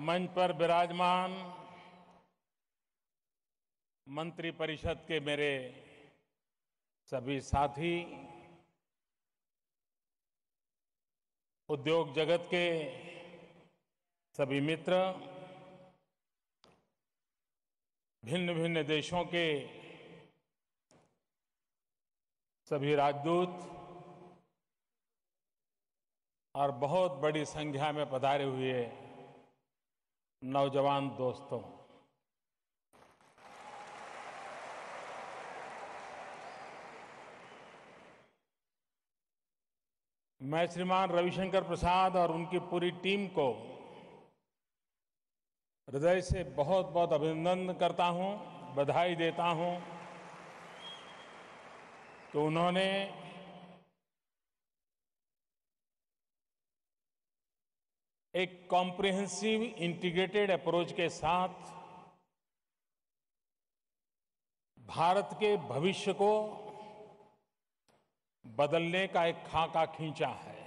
मंच पर विराजमान मंत्रिपरिषद के मेरे सभी साथी, उद्योग जगत के सभी मित्र, भिन्न भिन्न देशों के सभी राजदूत और बहुत बड़ी संख्या में पधारे हुए नौजवान दोस्तों, मैं श्रीमान रविशंकर प्रसाद और उनकी पूरी टीम को हृदय से बहुत बहुत अभिनंदन करता हूं, बधाई देता हूं कि उन्होंने एक कॉम्प्रिहेंसिव इंटीग्रेटेड अप्रोच के साथ भारत के भविष्य को बदलने का एक खाका खींचा है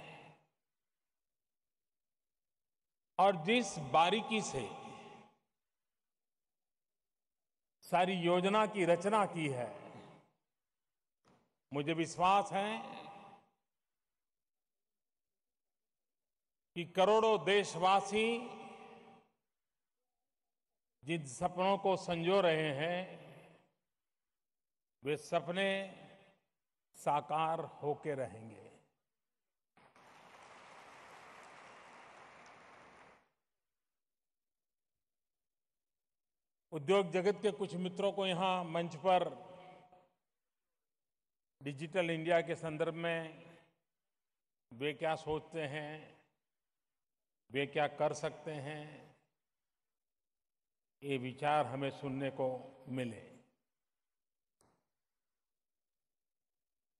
और जिस बारीकी से सारी योजना की रचना की है, मुझे विश्वास है कि करोड़ों देशवासी जिन सपनों को संजो रहे हैं, वे सपने साकार होके रहेंगे। उद्योग जगत के कुछ मित्रों को यहां मंच पर डिजिटल इंडिया के संदर्भ में वे क्या सोचते हैं, वे क्या कर सकते हैं, ये विचार हमें सुनने को मिले।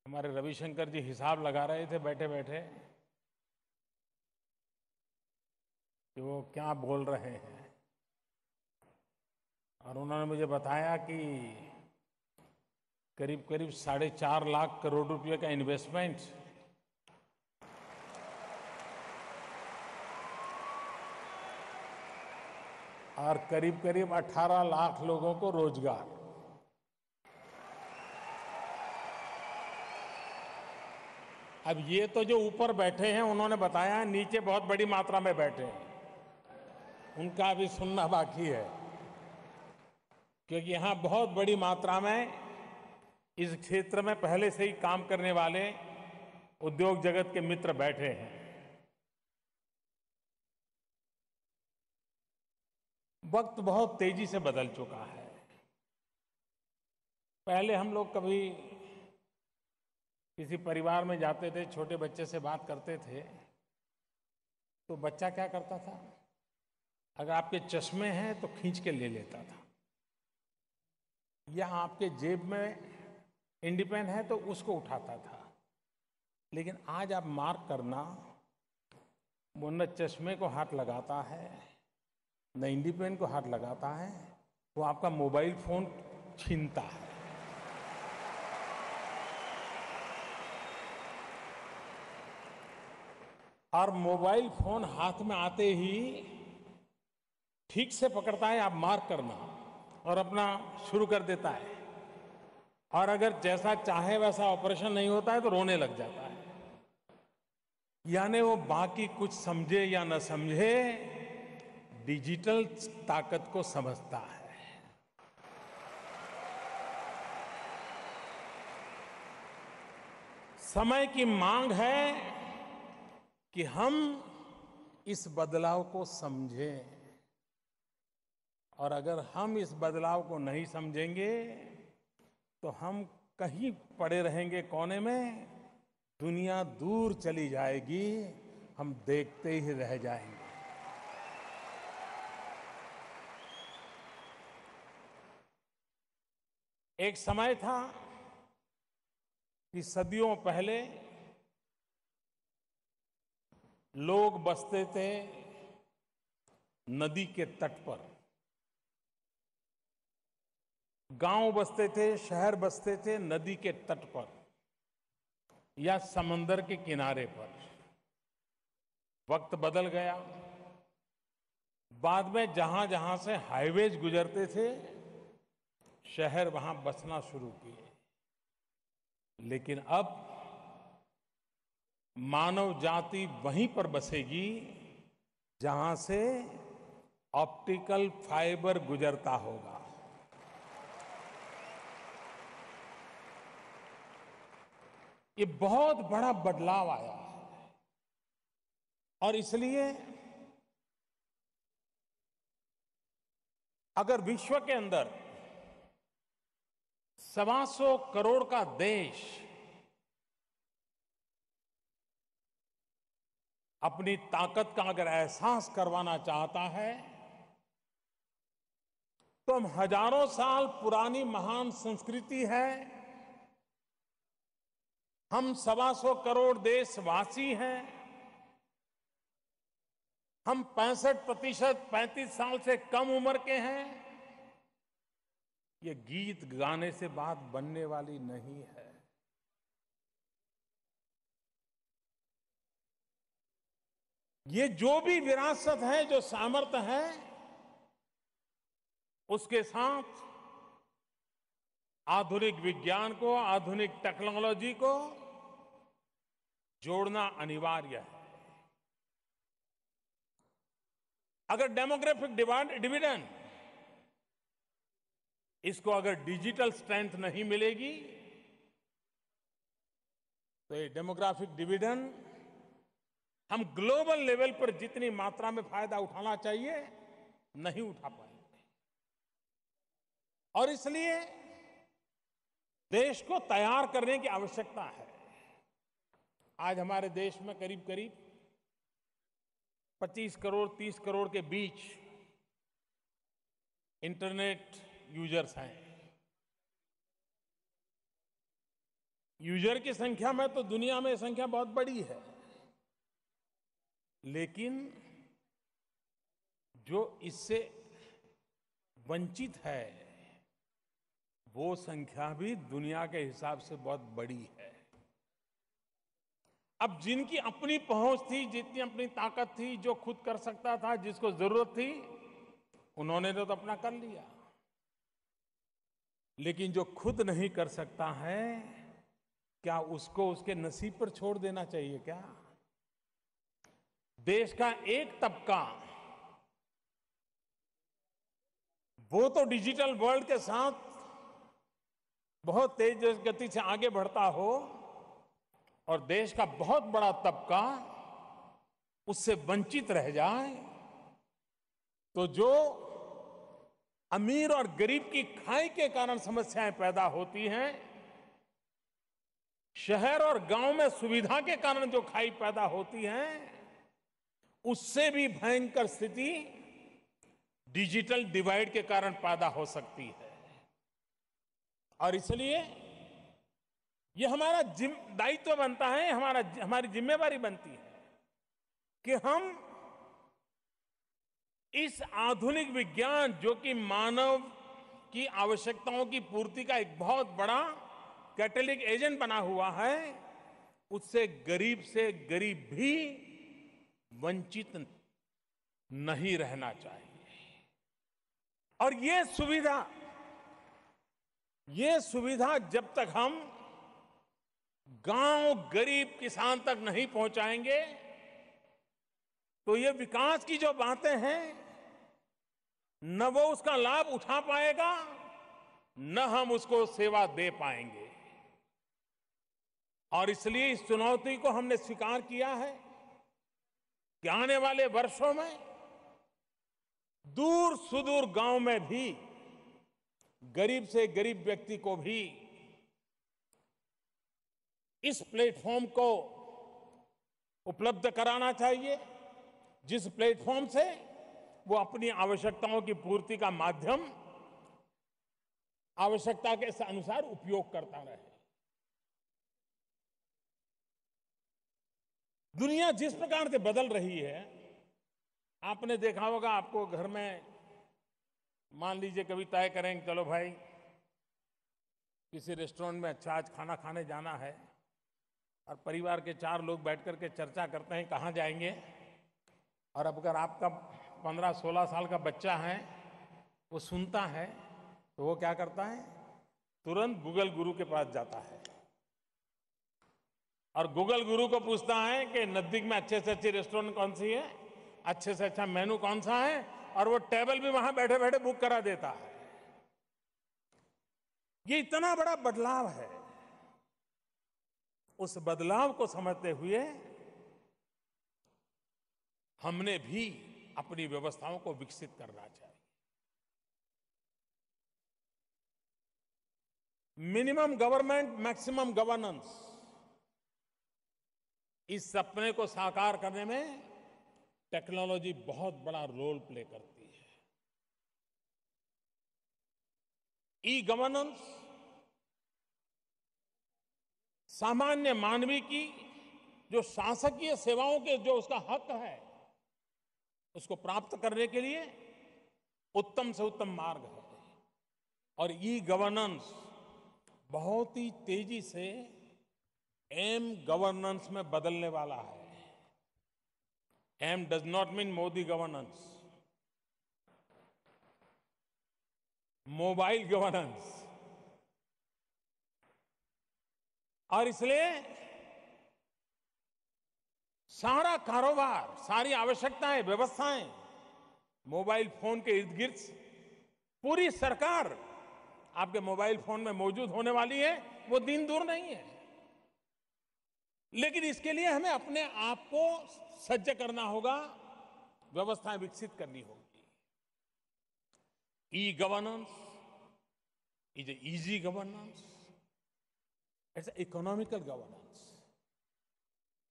हमारे रविशंकर जी हिसाब लगा रहे थे बैठे बैठे कि वो क्या बोल रहे हैं, और उन्होंने मुझे बताया कि करीब करीब 4.5 लाख करोड़ रुपए का इन्वेस्टमेंट और करीब करीब 18 लाख लोगों को रोजगार। अब ये तो जो ऊपर बैठे हैं उन्होंने बताया, नीचे बहुत बड़ी मात्रा में बैठे हैं, उनका भी सुनना बाकी है, क्योंकि यहां बहुत बड़ी मात्रा में इस क्षेत्र में पहले से ही काम करने वाले उद्योग जगत के मित्र बैठे हैं। वक्त बहुत तेजी से बदल चुका है। पहले हम लोग कभी किसी परिवार में जाते थे, छोटे बच्चे से बात करते थे, तो बच्चा क्या करता था, अगर आपके चश्मे हैं तो खींच के ले लेता था, या आपके जेब में इंडी पेन है तो उसको उठाता था। लेकिन आज आप मार्क करना, वो न चश्मे को हाथ लगाता है न इंडी पेन को हाथ लगाता है, वो आपका मोबाइल फोन छीनता है। और मोबाइल फोन हाथ में आते ही ठीक से पकड़ता है, आप मार्क करना, और अपना शुरू कर देता है, और अगर जैसा चाहे वैसा ऑपरेशन नहीं होता है तो रोने लग जाता है। यानी वो बाकी कुछ समझे या न समझे, डिजिटल ताकत को समझता है। समय की मांग है कि हम इस बदलाव को समझें, और अगर हम इस बदलाव को नहीं समझेंगे तो हम कहीं पड़े रहेंगे कोने में, दुनिया दूर चली जाएगी, हम देखते ही रह जाएंगे। एक समय था कि सदियों पहले लोग बसते थे नदी के तट पर, गांव बसते थे, शहर बसते थे नदी के तट पर या समंदर के किनारे पर। वक्त बदल गया, बाद में जहां जहां से हाईवेज गुजरते थे, शहर वहां बसना शुरू किए। लेकिन अब मानव जाति वहीं पर बसेगी जहां से ऑप्टिकल फाइबर गुजरता होगा। ये बहुत बड़ा बदलाव आया है और इसलिए अगर विश्व के अंदर 125 करोड़ का देश अपनी ताकत का अगर एहसास करवाना चाहता है, तो हम हजारों साल पुरानी महान संस्कृति है, हम 125 करोड़ देशवासी हैं, हम 65% 35 साल से कम उम्र के हैं। ये गीत गाने से बात बनने वाली नहीं है। ये जो भी विरासत है, जो सामर्थ्य है, उसके साथ आधुनिक विज्ञान को, आधुनिक टेक्नोलॉजी को जोड़ना अनिवार्य है। अगर डेमोग्राफिक डिविडेंड, इसको अगर डिजिटल स्ट्रेंथ नहीं मिलेगी, तो ये डेमोग्राफिक डिविडेंड हम ग्लोबल लेवल पर जितनी मात्रा में फायदा उठाना चाहिए, नहीं उठा पाएंगे। और इसलिए देश को तैयार करने की आवश्यकता है। आज हमारे देश में करीब करीब 25 करोड़ 30 करोड़ के बीच इंटरनेट यूजर्स हैं। यूजर की संख्या में तो दुनिया में संख्या बहुत बड़ी है, लेकिन जो इससे वंचित है, वो संख्या भी दुनिया के हिसाब से बहुत बड़ी है। अब जिनकी अपनी पहुंच थी, जितनी अपनी ताकत थी, जो खुद कर सकता था, जिसको जरूरत थी, उन्होंने तो अपना कर लिया। लेकिन जो खुद नहीं कर सकता है, क्या उसको उसके नसीब पर छोड़ देना चाहिए क्या? देश का एक तबका वो तो डिजिटल वर्ल्ड के साथ बहुत तेज गति से आगे बढ़ता हो, और देश का बहुत बड़ा तबका उससे वंचित रह जाए, तो जो अमीर और गरीब की खाई के कारण समस्याएं पैदा होती हैं, शहर और गांव में सुविधा के कारण जो खाई पैदा होती है, उससे भी भयंकर स्थिति डिजिटल डिवाइड के कारण पैदा हो सकती है। और इसलिए ये हमारा दायित्व बनता है, हमारी जिम्मेवारी बनती है कि हम इस आधुनिक विज्ञान, जो कि मानव की आवश्यकताओं की पूर्ति का एक बहुत बड़ा कैटलिक एजेंट बना हुआ है, उससे गरीब भी वंचित नहीं रहना चाहिए। और ये सुविधा जब तक हम गांव गरीब किसान तक नहीं पहुंचाएंगे, तो ये विकास की जो बातें हैं, न वो उसका लाभ उठा पाएगा, न हम उसको सेवा दे पाएंगे। और इसलिए इस चुनौती को हमने स्वीकार किया है कि आने वाले वर्षों में दूर सुदूर गांव में भी गरीब से गरीब व्यक्ति को भी इस प्लेटफॉर्म को उपलब्ध कराना चाहिए, जिस प्लेटफॉर्म से वो अपनी आवश्यकताओं की पूर्ति का माध्यम आवश्यकता के अनुसार उपयोग करता रहे। दुनिया जिस प्रकार से बदल रही है, आपने देखा होगा, आपको घर में मान लीजिए कभी तय करें, चलो भाई किसी रेस्टोरेंट में अच्छा आज खाना खाने जाना है, और परिवार के 4 लोग बैठ करके चर्चा करते हैं कहाँ जाएंगे। और अब अगर आपका 15-16 साल का बच्चा है, वो सुनता है तो वो क्या करता है, तुरंत गूगल गुरु के पास जाता है और गूगल गुरु को पूछता है कि नजदीक में अच्छे से अच्छी रेस्टोरेंट कौन सी है, अच्छे से अच्छा मेनू कौन सा है, और वो टेबल भी वहां बैठे बैठे बुक करा देता है। ये इतना बड़ा बदलाव है। उस बदलाव को समझते हुए हमने भी अपनी व्यवस्थाओं को विकसित करना चाहिए। मिनिमम गवर्नमेंट मैक्सिमम गवर्नेंस, इस सपने को साकार करने में टेक्नोलॉजी बहुत बड़ा रोल प्ले करती है। ई गवर्नेंस सामान्य मानवी की जो शासकीय सेवाओं के जो उसका हक है, उसको प्राप्त करने के लिए उत्तम से उत्तम मार्ग है। और ई गवर्नेंस बहुत ही तेजी से एम गवर्नेंस में बदलने वाला है। M does not mean Modi governance, mobile governance. और इसलिए सारा कारोबार, सारी आवश्यकताएं, व्यवस्थाएं मोबाइल फोन के इर्द गिर्द, पूरी सरकार आपके मोबाइल फोन में मौजूद होने वाली है। वो दिन दूर नहीं है। लेकिन इसके लिए हमें अपने आप को सज्ज करना होगा, व्यवस्थाएं विकसित करनी होगी। E governance is a easy governance, it's economical governance.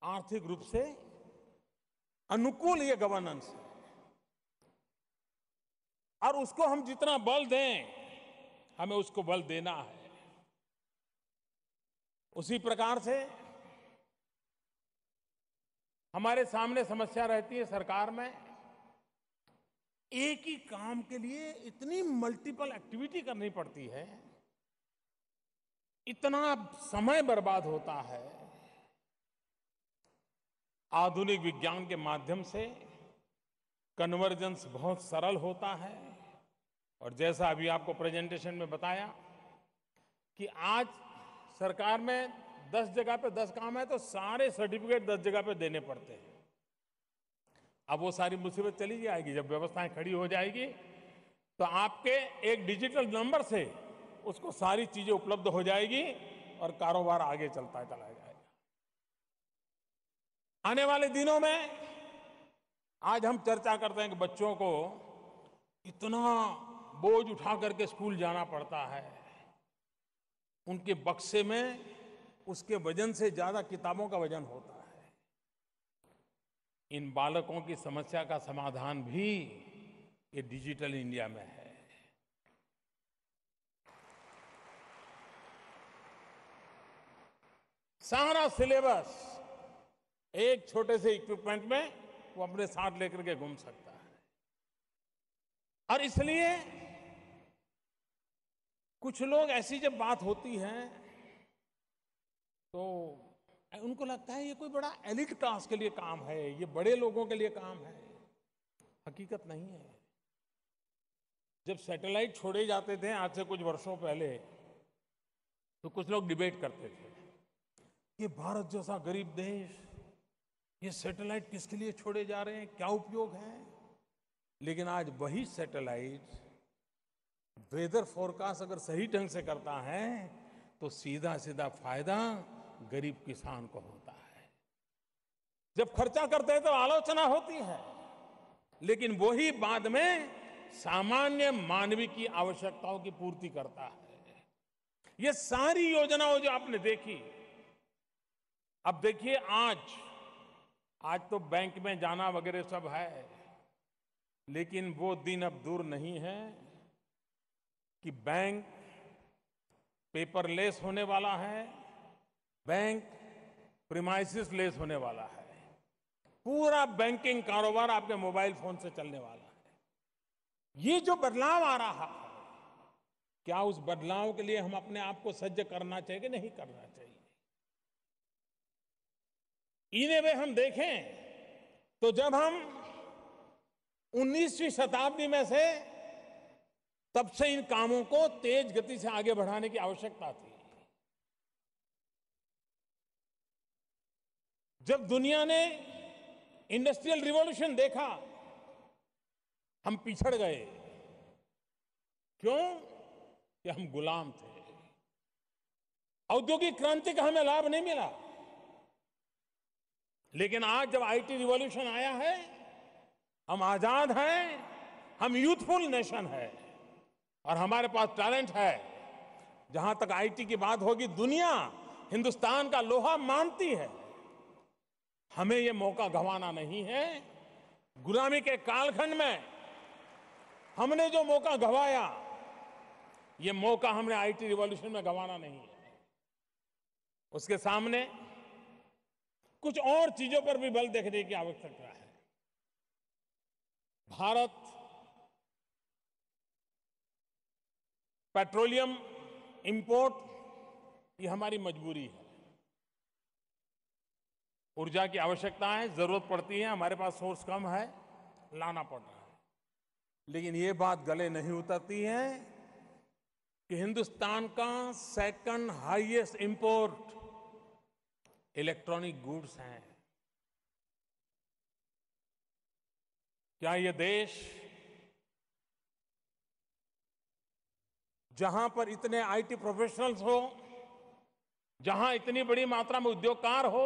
आर्थिक रूप से अनुकूल ये गवर्नेंस है, और उसको हम जितना बल दें, हमें उसको बल देना है। उसी प्रकार से हमारे सामने समस्या रहती है सरकार में, एक ही काम के लिए इतनी मल्टीपल एक्टिविटी करनी पड़ती है, इतना समय बर्बाद होता है। आधुनिक विज्ञान के माध्यम से कन्वर्जेंस बहुत सरल होता है। और जैसा अभी आपको प्रेजेंटेशन में बताया कि आज सरकार में 10 जगह पे 10 काम है तो सारे सर्टिफिकेट 10 जगह पे देने पड़ते हैं। अब वो सारी मुसीबत चली जाएगी जब व्यवस्थाएं खड़ी हो जाएगी, तो आपके एक डिजिटल नंबर से उसको सारी चीजें उपलब्ध हो जाएगी और कारोबार आगे चलता चला जाएगा। आने वाले दिनों में आज हम चर्चा करते हैं कि बच्चों को इतना बोझ उठा करके स्कूल जाना पड़ता है, उनके बक्से में उसके वजन से ज्यादा किताबों का वजन होता है। इन बालकों की समस्या का समाधान भी ये डिजिटल इंडिया में है। सारा सिलेबस एक छोटे से इक्विपमेंट में वो अपने साथ लेकर के घूम सकता है। और इसलिए कुछ लोग, ऐसी जब बात होती है तो उनको लगता है ये कोई बड़ा एलिट क्लास के लिए काम है, ये बड़े लोगों के लिए काम है। हकीकत नहीं है। जब सैटेलाइट छोड़े जाते थे आज से कुछ वर्षों पहले, तो कुछ लोग डिबेट करते थे कि भारत जैसा गरीब देश, ये सैटेलाइट किसके लिए छोड़े जा रहे हैं, क्या उपयोग है। लेकिन आज वही सैटेलाइट वेदर फोरकास्ट अगर सही ढंग से करता है तो सीधा सीधा फायदा गरीब किसान को होता है। जब खर्चा करते हैं तो आलोचना होती है, लेकिन वही बाद में सामान्य मानवी की आवश्यकताओं की पूर्ति करता है। ये सारी योजनाओं जो आपने देखी, अब देखिए आज तो बैंक में जाना वगैरह सब है, लेकिन वो दिन अब दूर नहीं है कि बैंक पेपरलेस होने वाला है, बैंक प्रीमाइसिस लेस होने वाला है। पूरा बैंकिंग कारोबार आपके मोबाइल फोन से चलने वाला है। ये जो बदलाव आ रहा है, क्या उस बदलाव के लिए हम अपने आप को सज्ज करना चाहिए कि नहीं करना चाहिए? इन्हें वे हम देखें तो जब हम 19वीं शताब्दी में से तब से इन कामों को तेज गति से आगे बढ़ाने की आवश्यकता थी। जब दुनिया ने इंडस्ट्रियल रिवॉल्यूशन देखा, हम पिछड़ गए। क्यों? कि हम गुलाम थे। औद्योगिक क्रांति का हमें लाभ नहीं मिला। लेकिन आज जब आईटी रिवॉल्यूशन आया है, हम आजाद हैं, हम यूथफुल नेशन है और हमारे पास टैलेंट है। जहां तक आईटी की बात होगी, दुनिया हिंदुस्तान का लोहा मानती है। हमें यह मौका गंवाना नहीं है। गुलामी के कालखंड में हमने जो मौका गंवाया, ये मौका हमने आईटी रिवॉल्यूशन में गंवाना नहीं है। उसके सामने कुछ और चीजों पर भी बल देखने की आवश्यकता है। भारत पेट्रोलियम इंपोर्ट, ये हमारी मजबूरी है। ऊर्जा की आवश्यकता है, जरूरत पड़ती है, हमारे पास सोर्स कम है, लाना पड़ रहा है। लेकिन ये बात गले नहीं उतरती है कि हिंदुस्तान का second highest import electronic goods हैं। क्या ये देश, जहां पर इतने आईटी प्रोफेशनल्स हो, जहां इतनी बड़ी मात्रा में उद्योगकार हो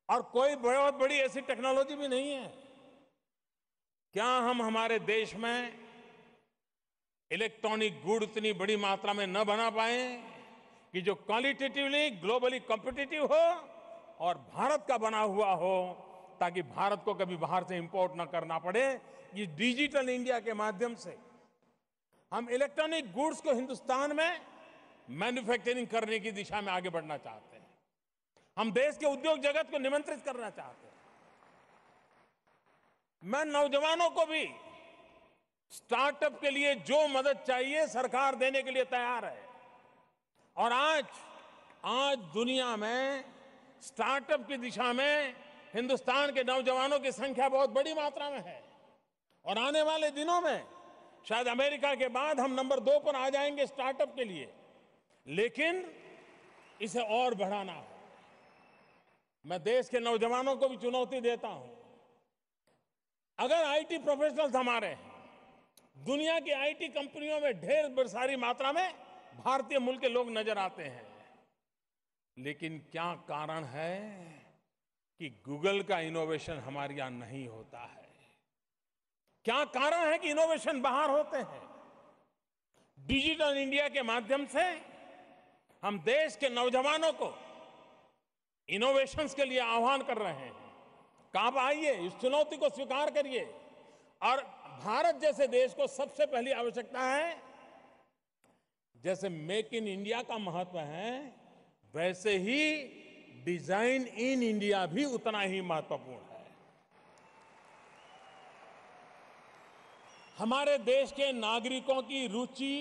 और कोई बहुत बड़ी ऐसी टेक्नोलॉजी भी नहीं है, क्या हम हमारे देश में इलेक्ट्रॉनिक गुड इतनी बड़ी मात्रा में न बना पाए कि जो क्वालिटेटिवली ग्लोबली कॉम्पिटिटिव हो और भारत का बना हुआ हो, ताकि भारत को कभी बाहर से इंपोर्ट न करना पड़े। ये डिजिटल इंडिया के माध्यम से हम इलेक्ट्रॉनिक गुड्स को हिंदुस्तान में मैन्युफैक्चरिंग करने की दिशा में आगे बढ़ना चाहते हैं। हम देश के उद्योग जगत को निमंत्रित करना चाहते हैं। मैं नौजवानों को भी स्टार्टअप के लिए जो मदद चाहिए सरकार देने के लिए तैयार है। और आज दुनिया में स्टार्टअप की दिशा में हिंदुस्तान के नौजवानों की संख्या बहुत बड़ी मात्रा में है और आने वाले दिनों में शायद अमेरिका के बाद हम नंबर 2 पर आ जाएंगे स्टार्टअप के लिए। लेकिन इसे और बढ़ाना है। मैं देश के नौजवानों को भी चुनौती देता हूं। अगर आईटी प्रोफेशनल्स हमारे हैं, दुनिया की आईटी कंपनियों में ढेर सारी मात्रा में भारतीय मूल के लोग नजर आते हैं, लेकिन क्या कारण है कि गूगल का इनोवेशन हमारे यहां नहीं होता है? क्या कारण है कि इनोवेशन बाहर होते हैं? डिजिटल इंडिया के माध्यम से हम देश के नौजवानों को इनोवेशंस के लिए आह्वान कर रहे हैं। कहां आइए, इस चुनौती को स्वीकार करिए। और भारत जैसे देश को सबसे पहली आवश्यकता है, जैसे मेक इन इंडिया का महत्व है, वैसे ही डिजाइन इन इंडिया भी उतना ही महत्वपूर्ण है। हमारे देश के नागरिकों की रुचि,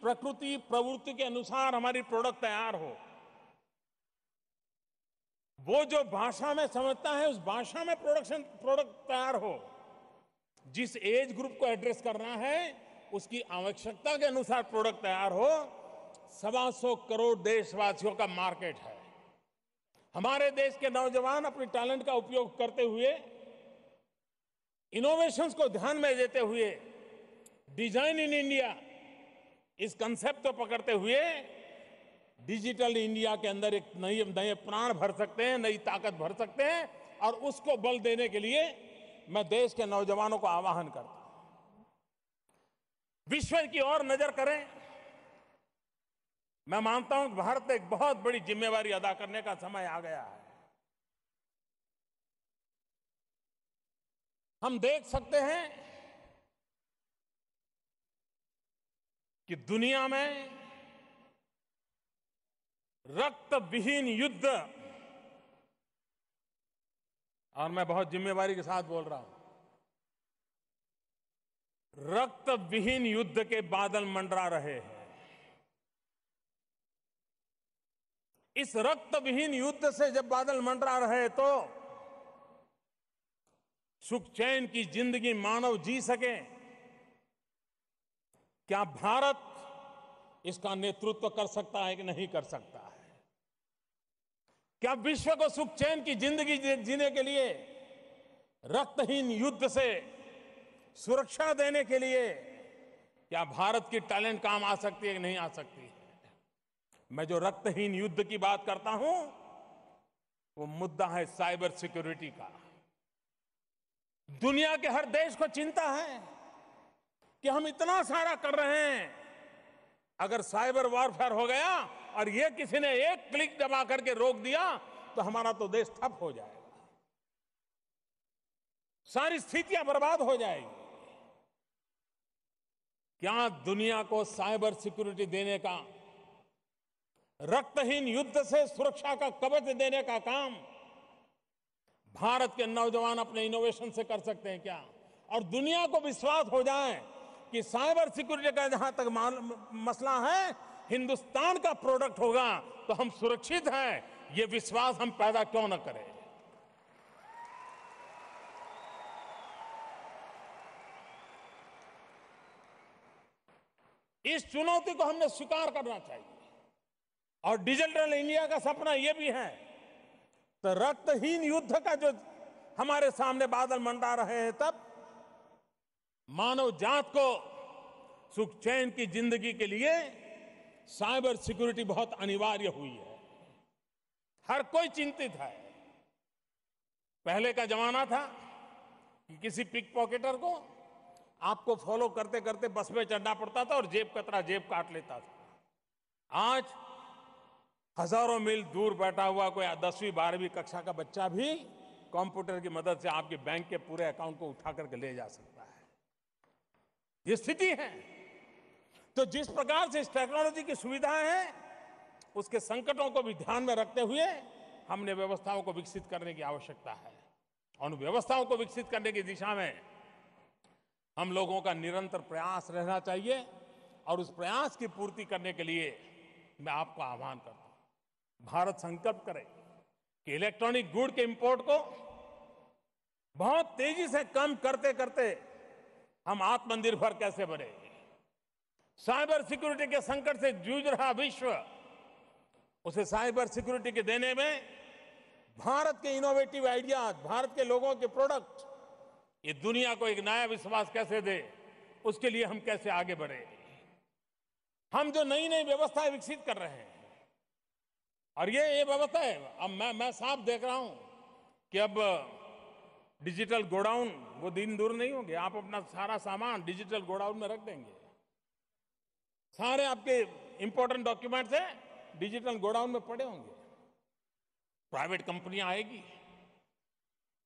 प्रकृति, प्रवृत्ति के अनुसार हमारी प्रोडक्ट तैयार हो। वो जो भाषा में समझता है, उस भाषा में प्रोडक्ट तैयार हो। जिस एज ग्रुप को एड्रेस करना है, उसकी आवश्यकता के अनुसार प्रोडक्ट तैयार हो। 125 करोड़ देशवासियों का मार्केट है। हमारे देश के नौजवान अपने टैलेंट का उपयोग करते हुए, इनोवेशंस को ध्यान में देते हुए, डिजाइन इन इंडिया इस कंसेप्ट को पकड़ते हुए डिजिटल इंडिया के अंदर एक नए प्राण भर सकते हैं, नई ताकत भर सकते हैं। और उसको बल देने के लिए मैं देश के नौजवानों को आह्वान करता हूं, विश्व की ओर नजर करें। मैं मानता हूं कि भारत ने एक बहुत बड़ी जिम्मेवारी अदा करने का समय आ गया है। हम देख सकते हैं कि दुनिया में रक्त विहीन युद्ध, और मैं बहुत जिम्मेवारी के साथ बोल रहा हूं, रक्त विहीन युद्ध के बादल मंडरा रहे हैं। इस रक्त विहीन युद्ध से जब बादल मंडरा रहे तो सुख चैन की जिंदगी मानव जी सके, क्या भारत इसका नेतृत्व कर सकता है कि नहीं कर सकता है? क्या विश्व को सुख चैन की जिंदगी जीने के लिए, रक्तहीन युद्ध से सुरक्षा देने के लिए, क्या भारत की टैलेंट काम आ सकती है कि नहीं आ सकती है? मैं जो रक्तहीन युद्ध की बात करता हूं, वो मुद्दा है साइबर सिक्योरिटी का। दुनिया के हर देश को चिंता है कि हम इतना सारा कर रहे हैं, अगर साइबर वॉरफेयर हो गया और ये किसी ने एक क्लिक दबा करके रोक दिया तो हमारा तो देश ठप हो जाएगा, सारी स्थितियां बर्बाद हो जाएगी। क्या दुनिया को साइबर सिक्योरिटी देने का, रक्तहीन युद्ध से सुरक्षा का कवच देने का काम भारत के नौजवान अपने इनोवेशन से कर सकते हैं क्या? और दुनिया को विश्वास हो जाए कि साइबर सिक्योरिटी का जहां तक मसला है, हिंदुस्तान का प्रोडक्ट होगा तो हम सुरक्षित हैं, ये विश्वास हम पैदा क्यों न करें? इस चुनौती को हमने स्वीकार करना चाहिए। और डिजिटल इंडिया का सपना यह भी है, तो रक्तहीन युद्ध का जो हमारे सामने बादल मंडरा रहे हैं, तब मानव जात को सुख चैन की जिंदगी के लिए साइबर सिक्योरिटी बहुत अनिवार्य हुई है। हर कोई चिंतित है। पहले का जमाना था कि किसी पिक पॉकेटर को आपको फॉलो करते करते बस में चढ़ना पड़ता था और जेब कतरा जेब काट लेता था। आज हजारों मील दूर बैठा हुआ कोई 10वीं 12वीं कक्षा का बच्चा भी कंप्यूटर की मदद से आपके बैंक के पूरे अकाउंट को उठा करके ले जा सकता है। ये स्थिति है। तो जिस प्रकार से इस टेक्नोलॉजी की सुविधाएं हैं, उसके संकटों को भी ध्यान में रखते हुए हमने व्यवस्थाओं को विकसित करने की आवश्यकता है। और उन व्यवस्थाओं को विकसित करने की दिशा में हम लोगों का निरंतर प्रयास रहना चाहिए। और उस प्रयास की पूर्ति करने के लिए मैं आपको आह्वान करता हूं, भारत संकल्प करे कि इलेक्ट्रॉनिक गुड के इंपोर्ट को बहुत तेजी से कम करते करते हम आत्मनिर्भर कैसे बने। साइबर सिक्योरिटी के संकट से जूझ रहा विश्व, उसे साइबर सिक्योरिटी के देने में भारत के इनोवेटिव आइडियाज, भारत के लोगों के प्रोडक्ट, ये दुनिया को एक नया विश्वास कैसे दे, उसके लिए हम कैसे आगे बढ़े। हम जो नई नई व्यवस्थाएं विकसित कर रहे हैं, और ये व्यवस्था है, अब मैं साफ देख रहा हूं कि अब डिजिटल गोडाउन वो दिन दूर नहीं होंगे। आप अपना सारा सामान डिजिटल गोडाउन में रख देंगे, सारे आपके इंपॉर्टेंट डॉक्यूमेंट्स हैं डिजिटल गोडाउन में पड़े होंगे। प्राइवेट कंपनियां आएगी,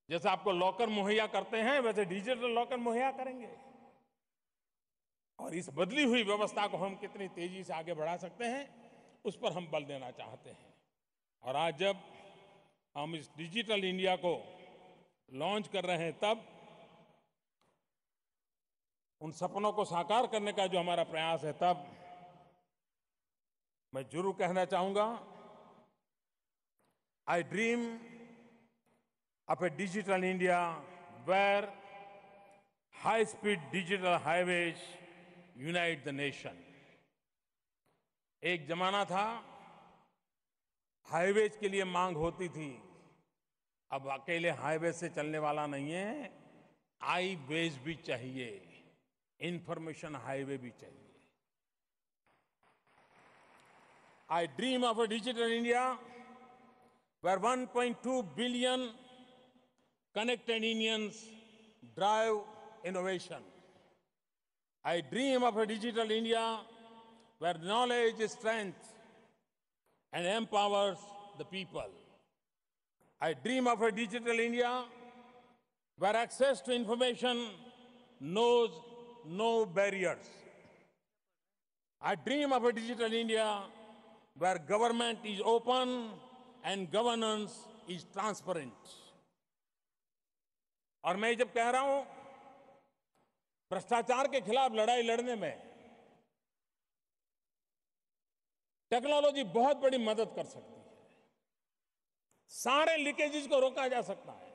जैसे आपको लॉकर मुहैया करते हैं वैसे डिजिटल लॉकर मुहैया करेंगे। और इस बदली हुई व्यवस्था को हम कितनी तेजी से आगे बढ़ा सकते हैं, उस पर हम बल देना चाहते हैं। और आज जब हम इस डिजिटल इंडिया को लॉन्च कर रहे हैं, तब उन सपनों को साकार करने का जो हमारा प्रयास है, तब मैं जरूर कहना चाहूंगा, I dream of a digital India where high speed digital highways unite the nation. एक जमाना था हाईवेज के लिए मांग होती थी, अब अकेले हाईवे से चलने वाला नहीं है, आई वेज भी चाहिए, इंफॉर्मेशन हाईवे भी चाहिए। I dream of a digital India where 1.2 billion connected Indians drive innovation. I dream of a digital India where knowledge is strength and empowers the people. I dream of a digital India where access to information knows no barriers. I dream of a digital India where government is open and governance is transparent. और मैं जब कह रहा हूं भ्रष्टाचार के खिलाफ लड़ाई लड़ने में टेक्नोलॉजी बहुत बड़ी मदद कर सकती है, सारे लीकेजेस को रोका जा सकता है।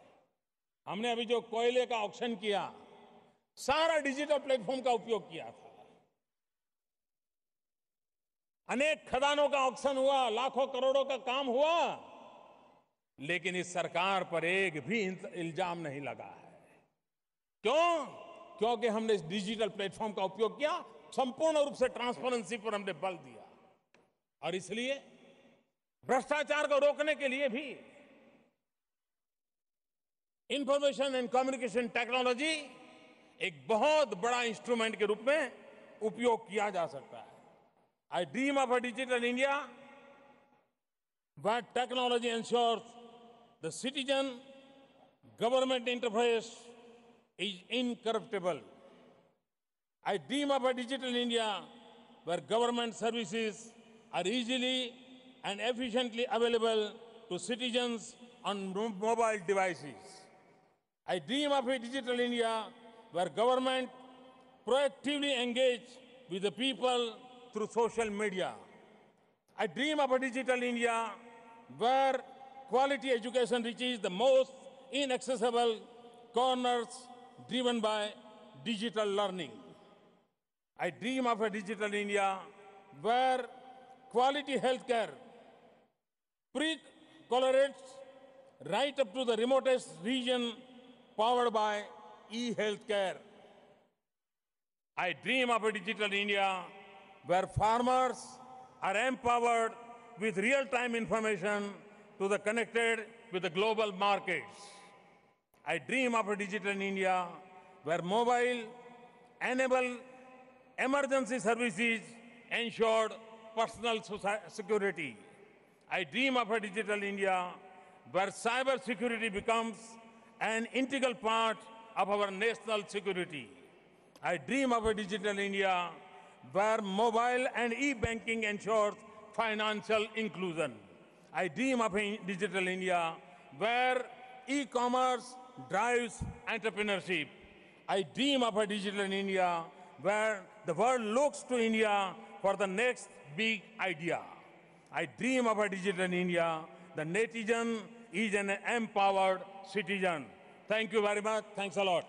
हमने अभी जो कोयले का ऑक्शन किया, सारा डिजिटल प्लेटफॉर्म का उपयोग किया था। अनेक खदानों का ऑक्शन हुआ, लाखों करोड़ों का काम हुआ, लेकिन इस सरकार पर एक भी इल्जाम नहीं लगा है। क्यों? क्योंकि हमने इस डिजिटल प्लेटफॉर्म का उपयोग किया, संपूर्ण रूप से ट्रांसपेरेंसी पर हमने बल दिया। और इसलिए भ्रष्टाचार को रोकने के लिए भी इंफॉर्मेशन एंड कम्युनिकेशन टेक्नोलॉजी एक बहुत बड़ा इंस्ट्रूमेंट के रूप में उपयोग किया जा सकता है। आई dream of a digital India where technology ensures the citizen government interface is incorruptible. I dream of a digital India where government services are easily and efficiently available to citizens on mobile devices. I dream of a digital India where government proactively engage with the people through social media. I dream of a digital India where quality education reaches the most inaccessible corners driven by digital learning. I dream of a digital India where quality healthcare pre-correlates right up to the remotest region powered by e-healthcare. I dream of a digital India where farmers are empowered with real-time information to the connected with the global markets. I dream of a digital India where mobile enable emergency services ensured personal security. I dream of a digital India where cyber security becomes an integral part of our national security. I dream of a digital India where mobile and e-banking ensures financial inclusion. I dream of a digital India where e-commerce drives entrepreneurship. I dream of a digital India where the world looks to India for the next big idea. I dream of a digital India. The netizen is an empowered citizen. Thank you very much. Thanks a lot.